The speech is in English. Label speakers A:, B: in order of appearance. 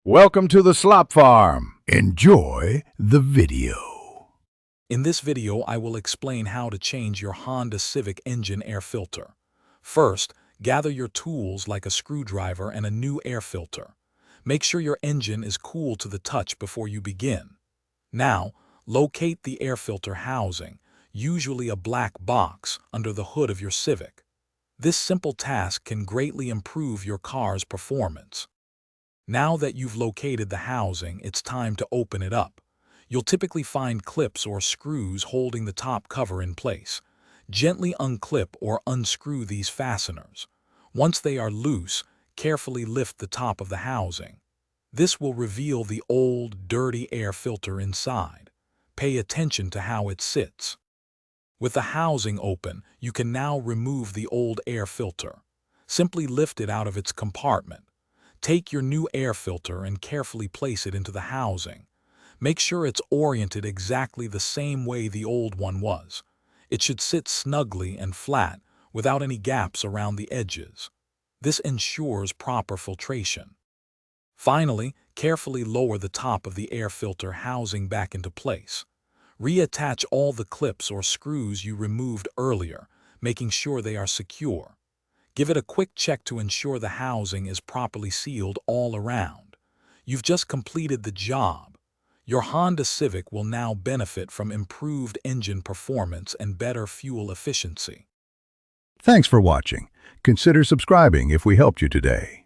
A: Welcome to the Slop Farm. Enjoy the video.
B: In this video, I will explain how to change your Honda Civic engine air filter. First, gather your tools like a screwdriver and a new air filter. Make sure your engine is cool to the touch before you begin. Now, locate the air filter housing, usually a black box, under the hood of your Civic. This simple task can greatly improve your car's performance. Now that you've located the housing, it's time to open it up. You'll typically find clips or screws holding the top cover in place. Gently unclip or unscrew these fasteners. Once they are loose, carefully lift the top of the housing. This will reveal the old, dirty air filter inside. Pay attention to how it sits. With the housing open, you can now remove the old air filter. Simply lift it out of its compartment. Take your new air filter and carefully place it into the housing. Make sure it's oriented exactly the same way the old one was. It should sit snugly and flat, without any gaps around the edges. This ensures proper filtration. Finally, carefully lower the top of the air filter housing back into place. Reattach all the clips or screws you removed earlier, making sure they are secure. Give it a quick check to ensure the housing is properly sealed all around. You've just completed the job. Your Honda Civic will now benefit from improved engine performance and better fuel efficiency.
A: Thanks for watching. Consider subscribing if we helped you today.